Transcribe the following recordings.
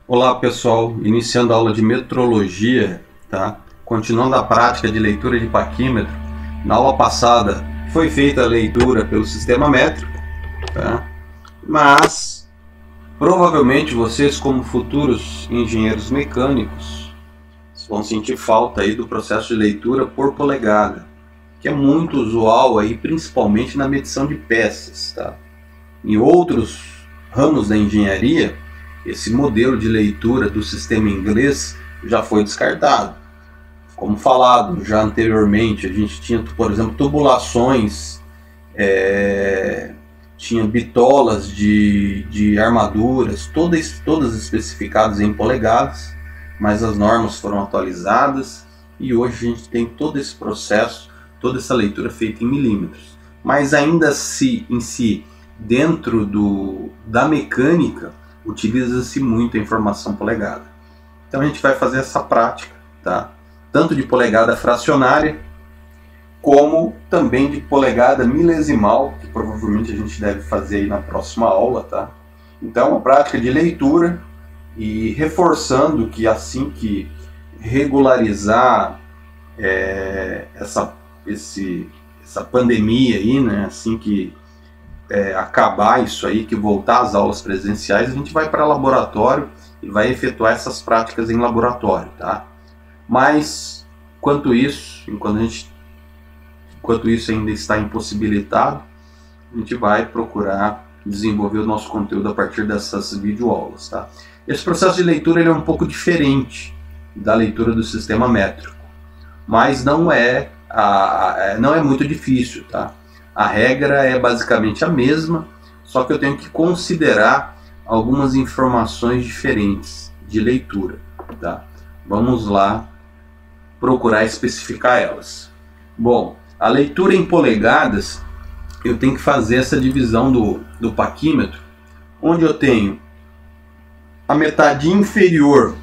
Olá pessoal, iniciando a aula de metrologia, tá? Continuando a prática de leitura de paquímetro. Na aula passada foi feita a leitura pelo sistema métrico, tá? Mas provavelmente vocês, como futuros engenheiros mecânicos, vão sentir falta aí do processo de leitura por polegada, que é muito usual aí, principalmente na medição de peças, tá? Em outros ramos da engenharia, esse modelo de leitura do sistema inglês já foi descartado. Como falado já anteriormente, a gente tinha, por exemplo, tubulações, tinha bitolas de armaduras, todas especificadas em polegadas, mas as normas foram atualizadas e hoje a gente tem todo esse processo, toda essa leitura feita em milímetros. Mas ainda em si, dentro da mecânica, utiliza-se muito a informação polegada. Então a gente vai fazer essa prática, tá? Tanto de polegada fracionária, como também de polegada milesimal, que provavelmente a gente deve fazer aí na próxima aula, tá? Então a prática de leitura, e reforçando que assim que regularizar essa pandemia aí, né? Assim que acabar isso aí, que voltar às aulas presenciais, a gente vai para laboratório e vai efetuar essas práticas em laboratório, tá? Mas, enquanto isso ainda está impossibilitado, a gente vai procurar desenvolver o nosso conteúdo a partir dessas videoaulas, tá? Esse processo de leitura ele é um pouco diferente da leitura do sistema métrico, mas não é muito difícil, tá? A regra é basicamente a mesma, só que eu tenho que considerar algumas informações diferentes de leitura, tá? Vamos lá procurar especificar elas. Bom, a leitura em polegadas, eu tenho que fazer essa divisão do paquímetro, onde eu tenho a metade inferior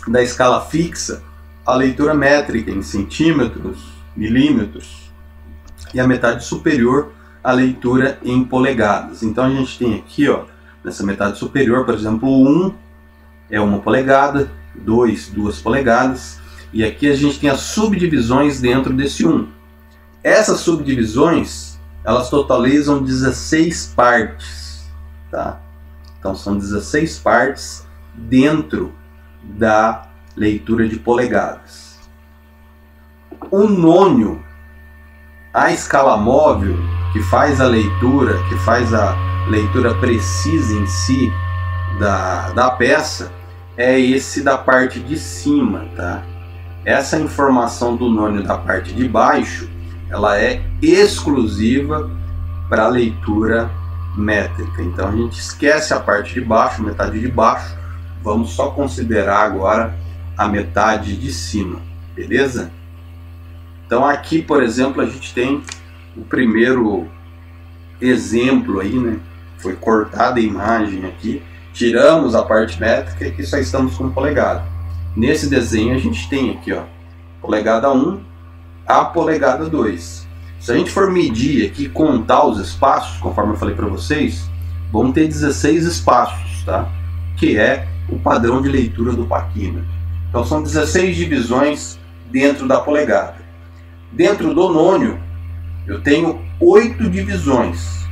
da escala fixa, a leitura métrica em centímetros, milímetros, e a metade superior a leitura em polegadas. Então a gente tem aqui, ó, nessa metade superior, por exemplo, 1 é 1 polegada, 2 polegadas, e aqui a gente tem as subdivisões dentro desse 1. Essas subdivisões, elas totalizam 16 partes, tá? Então são 16 partes dentro da leitura de polegadas. O nônio, a escala móvel, que faz a leitura precisa em si da peça, é esse da parte de cima, tá? Essa informação do nônio da parte de baixo, ela é exclusiva para a leitura métrica. Então a gente esquece a parte de baixo, metade de baixo, vamos só considerar agora a metade de cima, beleza? Então aqui, por exemplo, a gente tem o primeiro exemplo aí, né? Foi cortada a imagem aqui, tiramos a parte métrica e aqui só estamos com polegada. Nesse desenho a gente tem aqui, ó, polegada 1 a polegada 2. Se a gente for medir aqui, contar os espaços, conforme eu falei para vocês, vão ter 16 espaços, tá? Que é o padrão de leitura do paquímetro. Então são 16 divisões dentro da polegada. Dentro do nônio, eu tenho 8 divisões.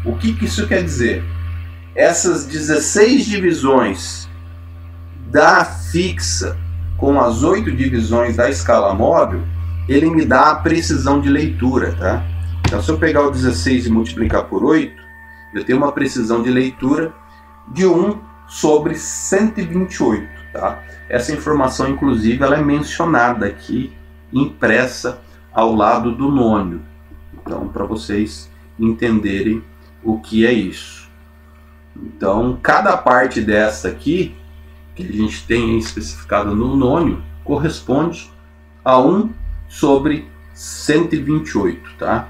O que isso quer dizer? Essas 16 divisões da fixa com as 8 divisões da escala móvel, ele me dá a precisão de leitura, tá? Então, se eu pegar o 16 e multiplicar por 8, eu tenho uma precisão de leitura de 1 sobre 128, tá? Essa informação, inclusive, ela é mencionada aqui, impressa ao lado do nônio. Então, para vocês entenderem o que é isso. Então, cada parte dessa aqui, que a gente tem especificado no nônio, corresponde a 1 sobre 128, tá?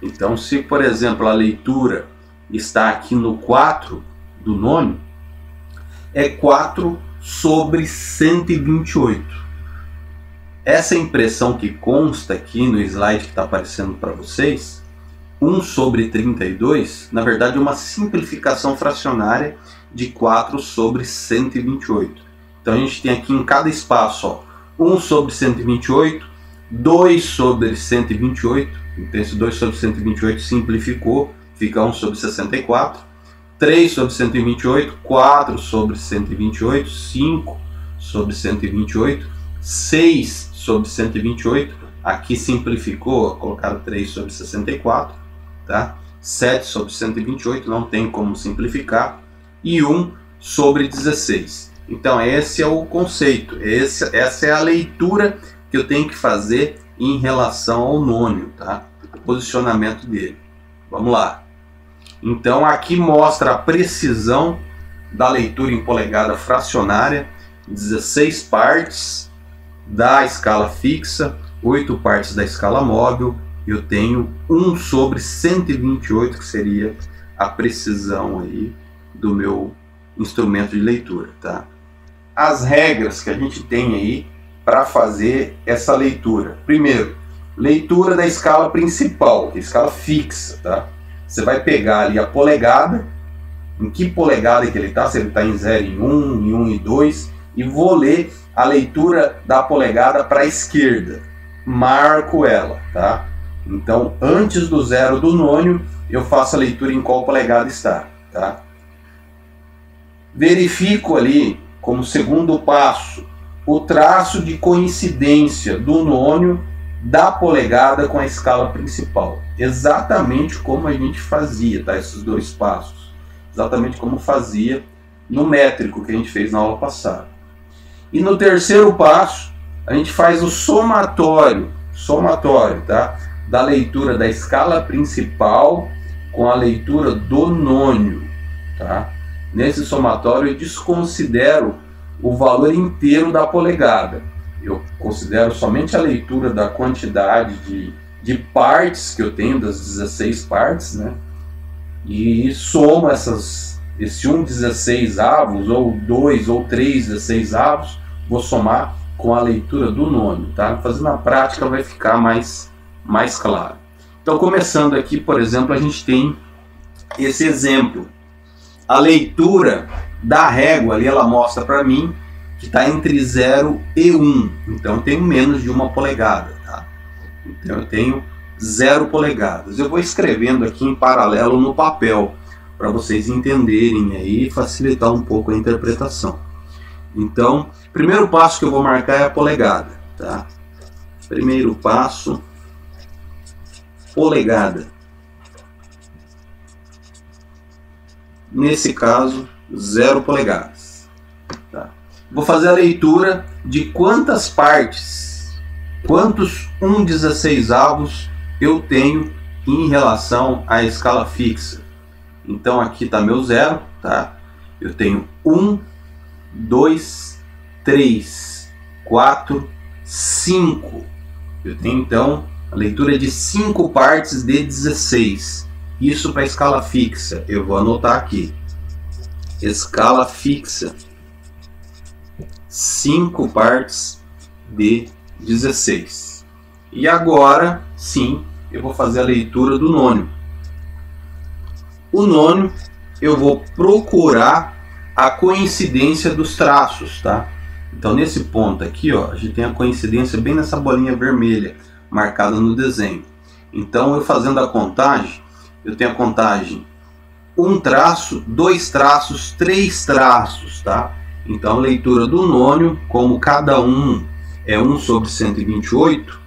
Então, se, por exemplo, a leitura está aqui no 4 do nônio, é 4 sobre 128. Essa impressão que consta aqui no slide que está aparecendo para vocês, 1 sobre 32, na verdade é uma simplificação fracionária de 4 sobre 128. Então a gente tem aqui em cada espaço, ó, 1 sobre 128, 2 sobre 128, então esse 2 sobre 128 simplificou, fica 1 sobre 64, 3 sobre 128, 4 sobre 128, 5 sobre 128, 6 sobre 128, aqui simplificou, colocaram 3 sobre 64, tá? 7 sobre 128, não tem como simplificar, e 1 sobre 16. Então esse é o conceito, essa é a leitura que eu tenho que fazer em relação ao nônio, tá? O posicionamento dele. Vamos lá. Então aqui mostra a precisão da leitura em polegada fracionária, 16 partes da escala fixa, 8 partes da escala móvel. Eu tenho 1 sobre 128, que seria a precisão aí do meu instrumento de leitura, tá? As regras que a gente tem aí para fazer essa leitura. Primeiro, leitura da escala principal, que é a escala fixa, tá? Você vai pegar ali a polegada, em que polegada que ele está, se ele está em 0 em 1, em 1 e 2, e vou ler a leitura da polegada para a esquerda. Marco ela, tá? Então, antes do 0 do nônio, eu faço a leitura em qual polegada está, tá? Verifico ali, como segundo passo, o traço de coincidência do nônio da polegada com a escala principal. Exatamente como a gente fazia, tá? Esses dois passos. Exatamente como fazia no métrico que a gente fez na aula passada. E no terceiro passo, a gente faz o somatório, tá? Da leitura da escala principal com a leitura do nônio, tá? Nesse somatório eu desconsidero o valor inteiro da polegada. Eu considero somente a leitura da quantidade de partes que eu tenho, das 16 partes, né? E somo esse 1/16avos, ou 2 ou 3/16avos, vou somar com a leitura do nônio, tá? Fazendo a prática vai ficar mais claro. Então, começando aqui, por exemplo, a gente tem esse exemplo. A leitura da régua ali, ela mostra para mim que está entre 0 e 1. Então eu tenho menos de 1 polegada, tá? Então eu tenho 0 polegadas. Eu vou escrevendo aqui em paralelo no papel, para vocês entenderem aí e facilitar um pouco a interpretação. Então, primeiro passo que eu vou marcar é a polegada, tá? Primeiro passo, polegada. Nesse caso, 0 polegadas. Tá? Vou fazer a leitura de quantas partes, quantos 1/16avos eu tenho em relação à escala fixa. Então aqui está meu 0, tá? Eu tenho 1, 2, 3, 4, 5. Eu tenho então a leitura de 5 partes de 16. Isso para a escala fixa. Eu vou anotar aqui. Escala fixa. 5 partes de 16. E agora, sim, eu vou fazer a leitura do nônio. O nônio, eu vou procurar a coincidência dos traços, tá? Então, nesse ponto aqui, ó, a gente tem a coincidência bem nessa bolinha vermelha, marcada no desenho. Então, eu fazendo a contagem, eu tenho a contagem 1 traço, 2 traços, 3 traços, tá? Então, a leitura do nônio, como cada um é 1 sobre 128,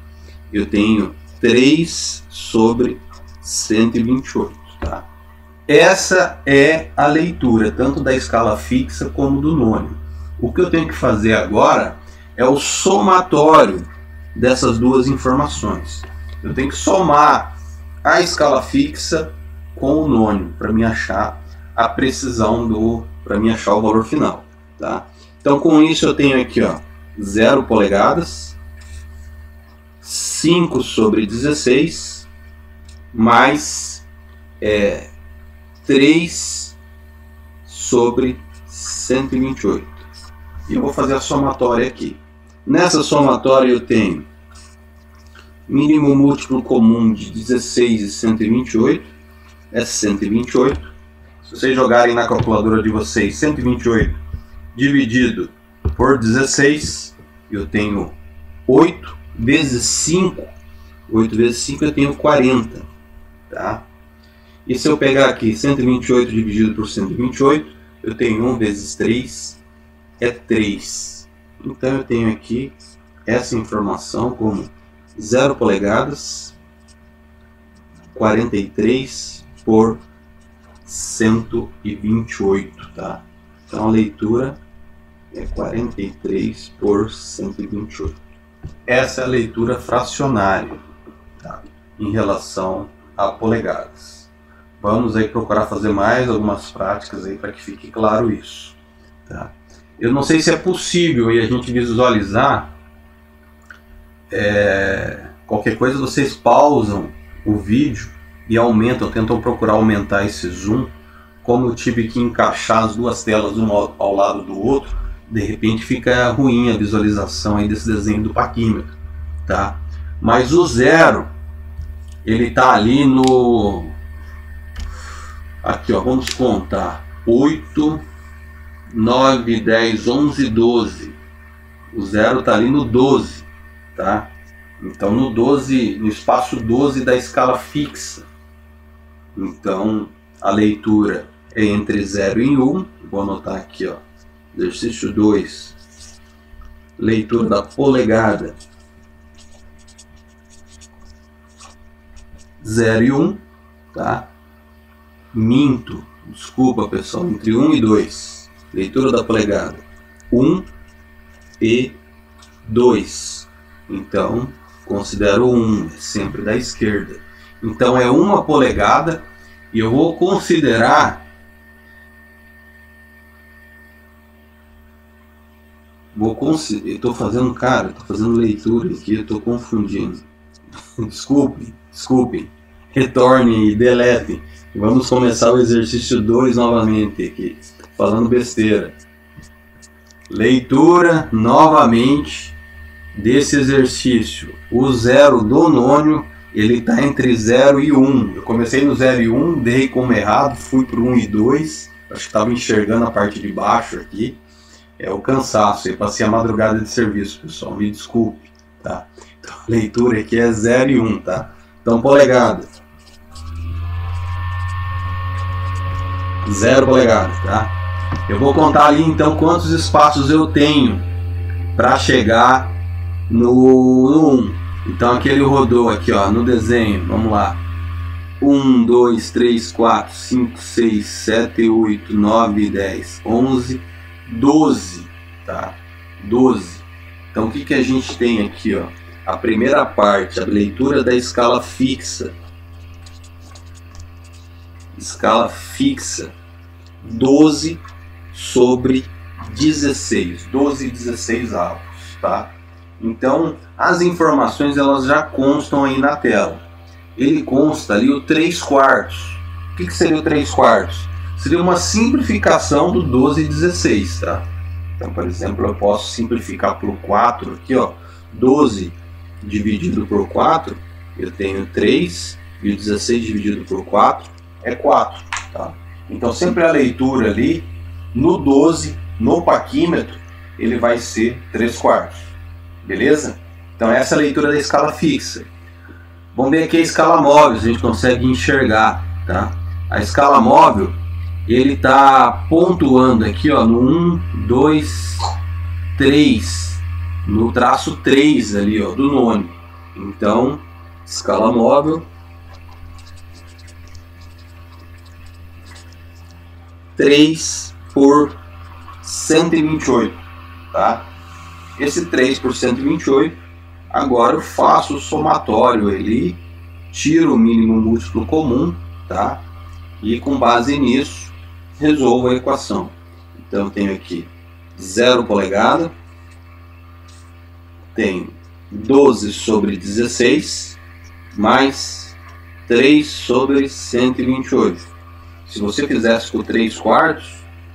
eu tenho 3 sobre 128, tá? Essa é a leitura, tanto da escala fixa como do nônio. O que eu tenho que fazer agora é o somatório dessas duas informações. Eu tenho que somar a escala fixa com o nônio para me achar a precisão para me achar o valor final, tá? Então com isso eu tenho aqui, ó, 0 polegadas, 5 sobre 16 mais 3 sobre 128. E eu vou fazer a somatória aqui. Nessa somatória eu tenho mínimo múltiplo comum de 16 e 128, é 128. Se vocês jogarem na calculadora de vocês 128 dividido por 16, eu tenho 8 vezes 5. 8 vezes 5 eu tenho 40. Tá? E se eu pegar aqui 128 dividido por 128, eu tenho 1 vezes 3, é 3. Então eu tenho aqui essa informação como 0 polegadas, 43 por 128, tá? Então a leitura é 43 por 128. Essa é a leitura fracionária, tá? Em relação a polegadas. Vamos aí procurar fazer mais algumas práticas aí para que fique claro isso, tá? Eu não sei se é possível aí a gente visualizar. Qualquer coisa vocês pausam o vídeo e aumentam, tentam procurar aumentar esse zoom. Como eu tive que encaixar as duas telas uma ao lado do outro, de repente fica ruim a visualização aí desse desenho do paquímetro, tá? Mas o 0, ele tá ali no... Aqui, ó, vamos contar. 8, 9, 10, 11, 12. O 0 tá ali no 12, tá? Então no 12, no espaço 12 da escala fixa. Então a leitura é entre 0 e 1. Vou anotar aqui, ó. Exercício 2. Leitura da polegada. 0 e 1, tá? Minto, desculpa pessoal, entre 1 e 2. Leitura da polegada 1 e 2. Então considero 1, é sempre da esquerda. Então é 1 polegada e eu vou considerar. Eu estou fazendo, cara, estou fazendo leitura aqui, eu estou confundindo. Desculpem. Retornem e deletem. Vamos começar o exercício 2 novamente aqui, falando besteira. Leitura novamente desse exercício. O 0 do nônio, ele está entre 0 e 1. Eu comecei no 0 e 1, dei como errado, fui para 1 e 2. Acho que estava enxergando a parte de baixo aqui. É o cansaço, eu passei a madrugada de serviço, pessoal, me desculpe, tá? Então a leitura aqui é 0 e 1, tá? Então polegada. 0 polegadas, tá? Eu vou contar ali então quantos espaços eu tenho para chegar no 1. Então aqui ele rodou aqui, ó, no desenho, vamos lá. 1, 2, 3, 4, 5, 6, 7, 8, 9, 10, 11, 12, tá? 12. Então o que a gente tem aqui, ó? A primeira parte, a leitura da escala fixa. Escala fixa, 12 sobre 16, 12 e 16 avos, tá? Então, as informações elas já constam aí na tela. Ele consta ali o 3/4. O que seria o 3/4? Seria uma simplificação do 12 e 16, tá? Então, por exemplo, eu posso simplificar por 4 aqui, ó. 12 dividido por 4, eu tenho 3, e o 16 dividido por 4 é 4, tá? Então sempre a leitura ali, no 12, no paquímetro, ele vai ser 3/4, beleza? Então essa é a leitura da escala fixa. Vamos ver aqui a escala móvel, a gente consegue enxergar, tá? A escala móvel, ele está pontuando aqui, ó, no 1, 2, 3, no traço 3 ali, ó, do nônio. Então, escala móvel, 3 por 128, tá? Esse 3 por 128, agora eu faço o somatório ali, tiro o mínimo múltiplo comum, tá? E com base nisso, resolvo a equação. Então eu tenho aqui 0 polegada, tenho 12 sobre 16, mais 3 sobre 128. Se você fizesse com 3/4,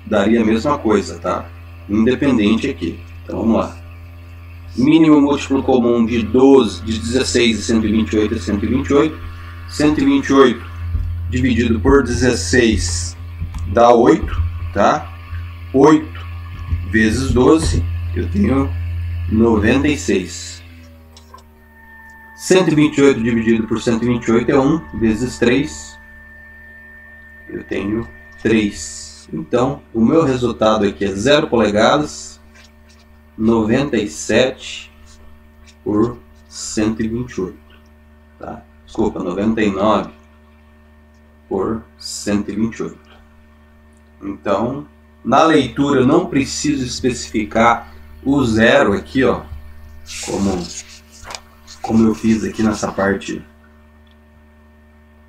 daria a mesma coisa, tá? Independente aqui. Então vamos lá. Mínimo múltiplo comum de 12, de 16 e 128 é 128. 128 dividido por 16 dá 8, tá? 8 vezes 12, eu tenho 96. 128 dividido por 128 é 1 vezes 3, eu tenho 3. Então, o meu resultado aqui é 0 polegadas, 97 por 128. Tá? Desculpa, 99 por 128. Então, na leitura eu não preciso especificar o zero aqui, ó, como eu fiz aqui nessa parte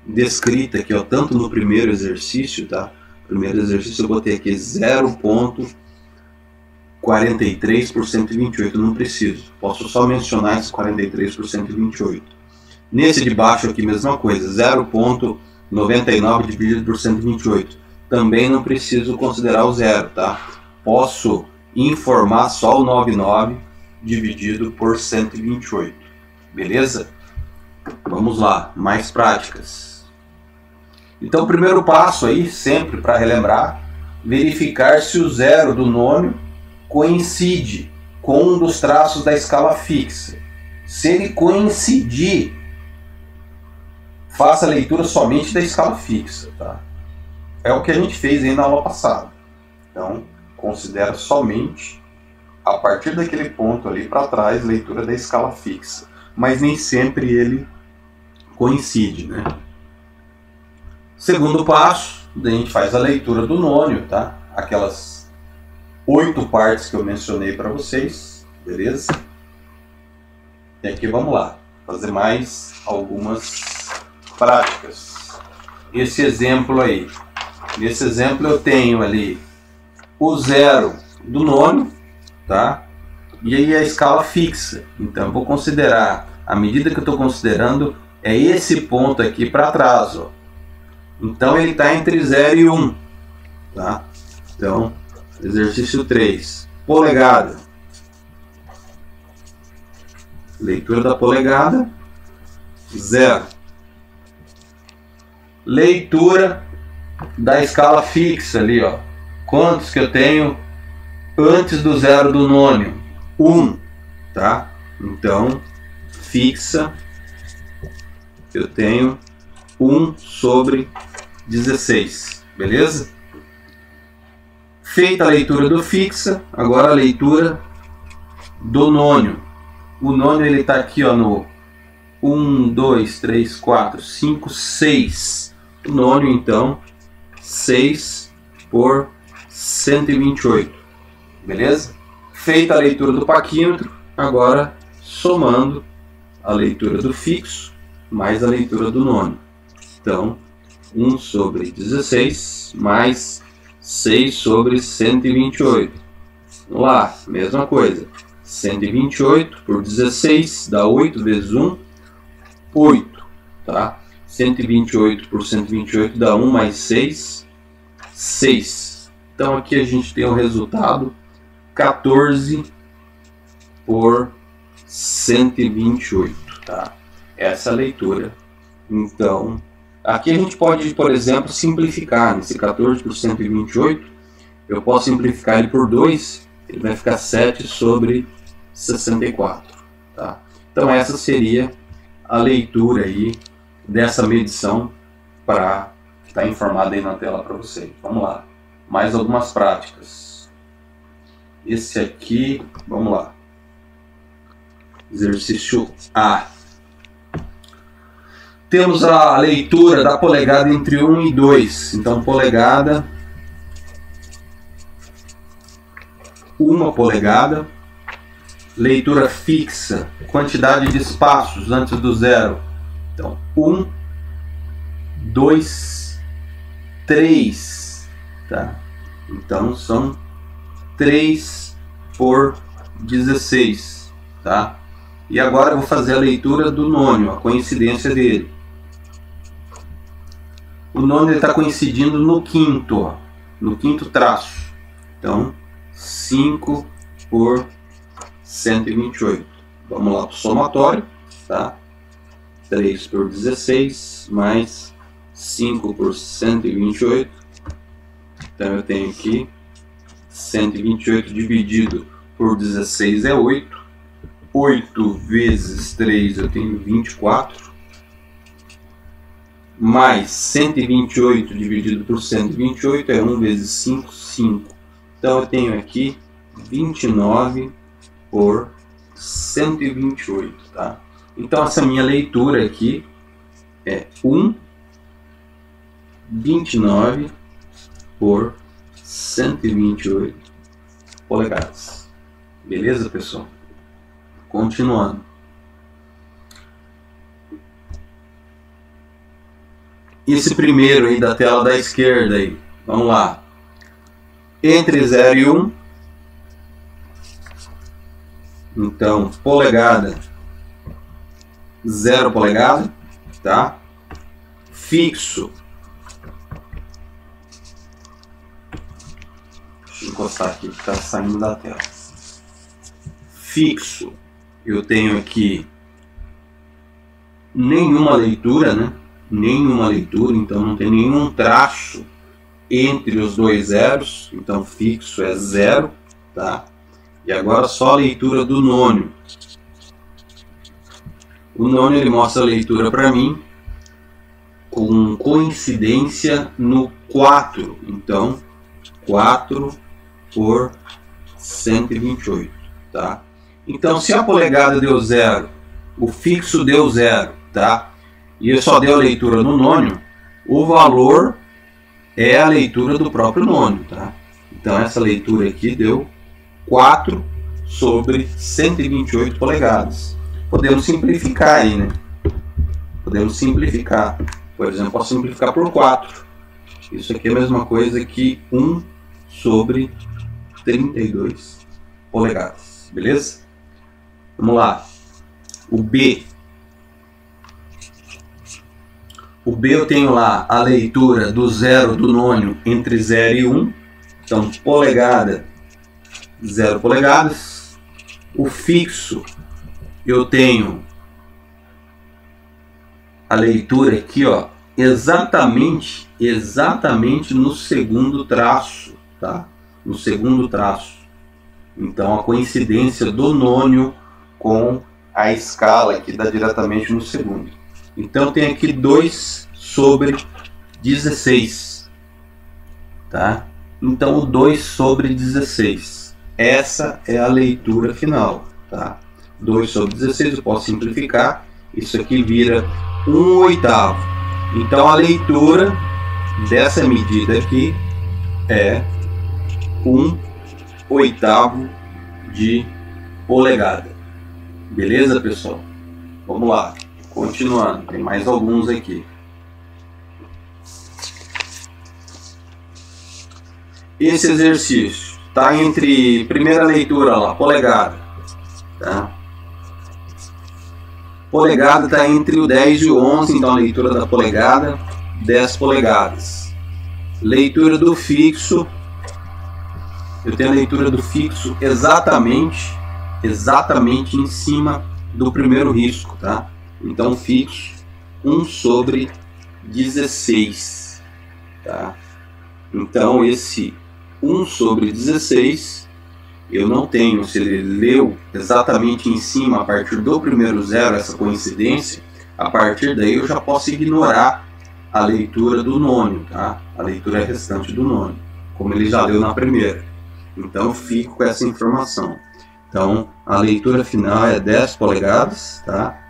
descrita aqui, ó, tanto no primeiro exercício, tá? Primeiro exercício eu botei aqui 0,43 por 128, não preciso. Posso só mencionar esse 43 por 128. Nesse de baixo aqui, mesma coisa, 0,99 dividido por 128. Também não preciso considerar o zero, tá? Posso informar só o 99 dividido por 128. Beleza? Vamos lá, mais práticas. Então, o primeiro passo aí, sempre para relembrar, verificar se o zero do nônio coincide com um dos traços da escala fixa. Se ele coincidir, faça a leitura somente da escala fixa, tá? É o que a gente fez aí na aula passada. Então, considera somente a partir daquele ponto ali para trás, leitura da escala fixa. Mas nem sempre ele coincide, né? Segundo passo, a gente faz a leitura do nônio, tá? Aquelas 8 partes que eu mencionei para vocês, beleza? E aqui vamos lá, fazer mais algumas práticas. Esse exemplo aí. Nesse exemplo eu tenho ali o zero do nônio, tá? E aí a escala fixa. Então eu vou considerar, a medida que eu estou considerando é esse ponto aqui para trás, ó. Então ele está entre 0 e 1, tá? Então, exercício 3, polegada. Leitura da polegada, 0. Leitura da escala fixa ali, ó. Quantos que eu tenho antes do zero do nônio? 1, tá? Então, fixa, eu tenho 1 sobre 16, beleza? Feita a leitura do fixa, agora a leitura do nônio. O nônio ele está aqui, ó, no 1, 2, 3, 4, 5, 6. O nônio, então, 6 por 128, beleza? Feita a leitura do paquímetro, agora somando a leitura do fixo mais a leitura do nônio. Então, 1 sobre 16 mais 6 sobre 128. Vamos lá, mesma coisa. 128 por 16 dá 8 vezes 1, 8, tá? 128 por 128 dá 1 mais 6, 6. Então aqui a gente tem o resultado 14 por 128, tá? Essa é a leitura. Então, aqui a gente pode, por exemplo, simplificar. Nesse 14 por 128, eu posso simplificar ele por 2, ele vai ficar 7 sobre 64, tá? Então essa seria a leitura aí dessa medição para estar informada aí na tela para vocês. Vamos lá, mais algumas práticas. Esse aqui, vamos lá. Exercício A. Temos a leitura da polegada entre 1 e 2. Então, polegada, 1 polegada. Leitura fixa, quantidade de espaços antes do zero. Então, 1, 2, 3. Tá? Então, são 3 por 16. Tá? E agora eu vou fazer a leitura do nônio, a coincidência dele. O nônio está coincidindo no quinto, ó, no quinto traço. Então, 5 por 128. Vamos lá para o somatório, tá? 3 por 16 mais 5 por 128 Então eu tenho aqui 128 dividido por 16 é 8. 8 vezes 3 eu tenho 24. Mais 128 dividido por 128 é 1 vezes 5, 5. Então eu tenho aqui 29 por 128, tá? Então essa minha leitura aqui é 29 por 128 polegadas. Beleza, pessoal? Continuando. Esse primeiro aí da tela da esquerda aí, vamos lá. Entre 0 e 1, então polegada, 0 polegada, tá? Fixo, deixa eu encostar aqui que está saindo da tela. Fixo, eu tenho aqui nenhuma leitura, né? Nenhuma leitura, então não tem nenhum traço entre os dois zeros, então fixo é 0, tá? E agora só a leitura do nônio. O nônio ele mostra a leitura para mim com coincidência no 4, então 4 por 128, tá? Então se a polegada deu 0, o fixo deu 0, tá? E eu só dei a leitura no nônio, o valor é a leitura do próprio nônio, tá? Então essa leitura aqui deu 4 sobre 128 polegadas. Podemos simplificar aí, né? Podemos simplificar. Por exemplo, posso simplificar por 4. Isso aqui é a mesma coisa que 1 sobre 32 polegadas. Beleza? Vamos lá. O B. O B eu tenho lá a leitura do zero do nônio entre 0 e 1. Então, polegada, 0 polegadas. O fixo, eu tenho a leitura aqui, ó, exatamente no segundo traço, tá? No segundo traço. Então, a coincidência do nônio com a escala aqui dá diretamente no segundo. Então tem aqui 2 sobre 16, tá? Então o 2 sobre 16, essa é a leitura final, tá? 2 sobre 16 eu posso simplificar, isso aqui vira 1/8. Então a leitura dessa medida aqui é 1/8 de polegada. Beleza, pessoal? Vamos lá. Continuando, tem mais alguns aqui. Esse exercício está entre primeira leitura lá, polegada. Tá? Polegada está entre o 10 e o 11, então a leitura da polegada, 10 polegadas. Leitura do fixo, eu tenho a leitura do fixo exatamente em cima do primeiro risco, tá? Então fixo 1 sobre 16, tá? Então esse 1 sobre 16 eu não tenho, se ele leu exatamente em cima a partir do primeiro zero, essa coincidência, a partir daí eu já posso ignorar a leitura do nônio, tá? A leitura restante do nônio, como ele já leu na primeira. Então eu fico com essa informação. Então a leitura final é 10 polegadas, tá?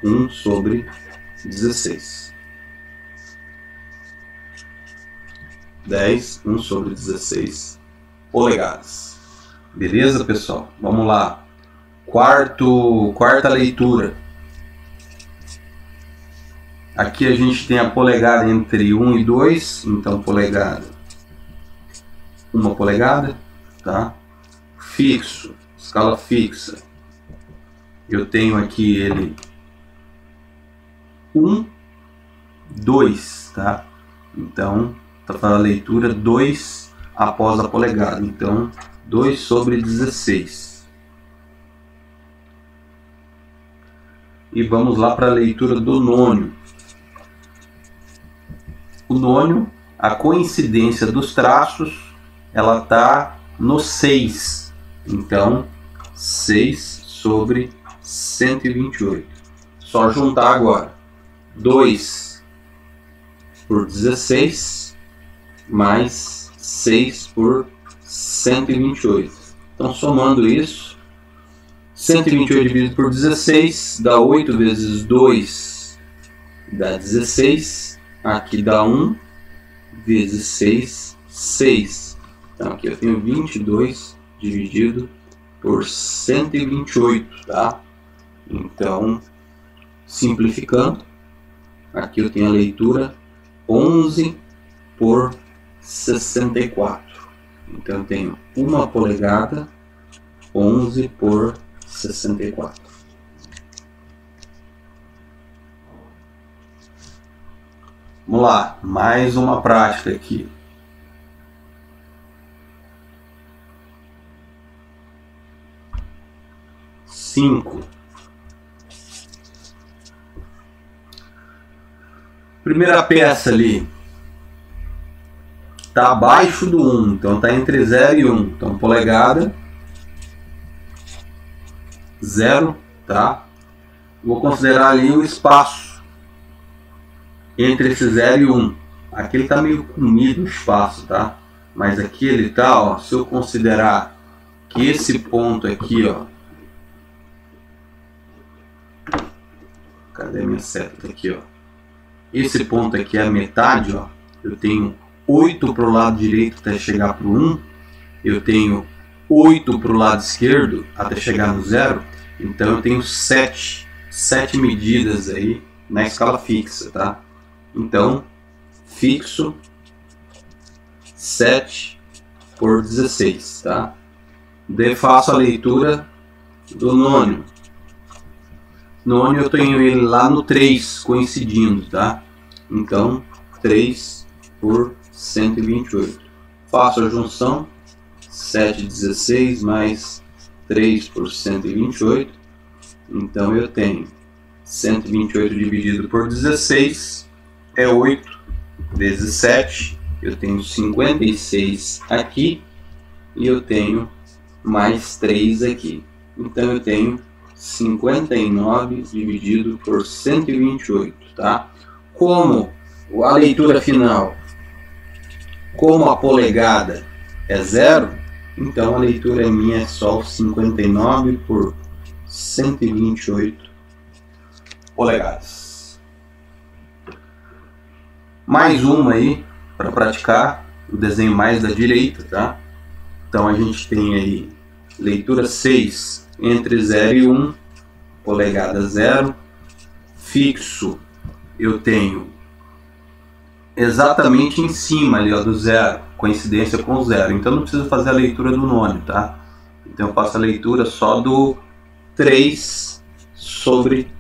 1 sobre 16. 10, 1 sobre 16 polegadas. Beleza, pessoal? Vamos lá. Quarta leitura. Aqui a gente tem a polegada entre 1 e 2. Então, polegada. 1 polegada. Tá? Fixo. Escala fixa. Eu tenho aqui ele 1, 2, tá? Então, tá falando a leitura 2 após a polegada. Então, 2 sobre 16. E vamos lá para a leitura do nônio. O nônio, a coincidência dos traços, ela está no 6. Então, 6 sobre 128. Só juntar agora. 2 por 16 mais 6 por 128. Então, somando isso, 128 dividido por 16 dá 8 vezes 2 dá 16. Aqui dá 1 vezes 6, 6. Então, aqui eu tenho 22 dividido por 128, tá? Então, simplificando, aqui eu tenho a leitura 11 por 64. Então, eu tenho 1 polegada, 11 por 64. Vamos lá, mais uma prática aqui. Primeira peça ali está abaixo do 1, então está entre 0 e 1. Então polegada 0, tá? Vou considerar ali o espaço entre esse 0 e 1. Aqui ele está meio comido o espaço, tá? Mas aqui ele está, ó, se eu considerar que esse ponto aqui, ó, cadê minha seta? Tá aqui, ó. Esse ponto aqui é a metade, ó. Eu tenho 8 para o lado direito até chegar para o 1. Eu tenho 8 para o lado esquerdo até chegar no 0. Então eu tenho 7 medidas aí na escala fixa, tá? Então, fixo 7 por 16, tá? Daí faço a leitura do nônio. Nônio eu tenho ele lá no 3, coincidindo, tá? Então, 3 por 128. Faço a junção, 7, 16 mais 3 por 128. Então, eu tenho 128 dividido por 16, é 8 vezes 7. Eu tenho 56 aqui e eu tenho mais 3 aqui. Então, eu tenho 59 dividido por 128, tá? Como a leitura final, como a polegada é 0, então a leitura minha é só 59 por 128 polegadas. Mais uma aí para praticar o desenho mais da direita, tá? Então a gente tem aí leitura 6 entre 0 e 1, polegada 0. Fixo eu tenho exatamente em cima ali, ó, do 0, coincidência com o 0. Então não preciso fazer a leitura do nônio, tá? Então eu faço a leitura só do 3 sobre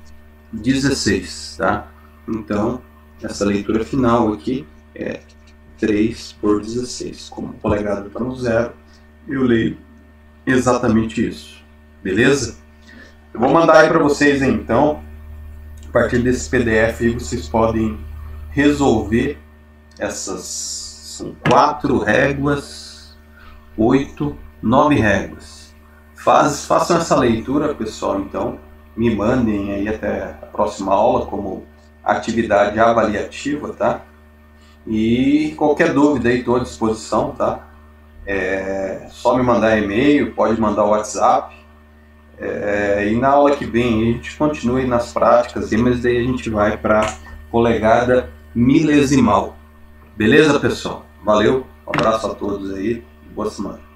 16, tá? Então essa leitura final aqui é 3 por 16. Como a polegada está no 0, eu leio exatamente isso. Beleza? Eu vou mandar aí para vocês, então. A partir desse PDF aí vocês podem resolver essas. São 4 réguas, 8, 9 réguas. Façam essa leitura, pessoal, então. Me mandem aí até a próxima aula como atividade avaliativa, tá? E qualquer dúvida aí estou à disposição, tá? Só me mandar e-mail, pode mandar o WhatsApp. E na aula que vem a gente continua nas práticas, mas daí a gente vai para polegada milesimal. Beleza, pessoal? Valeu, um abraço a todos aí, boa semana.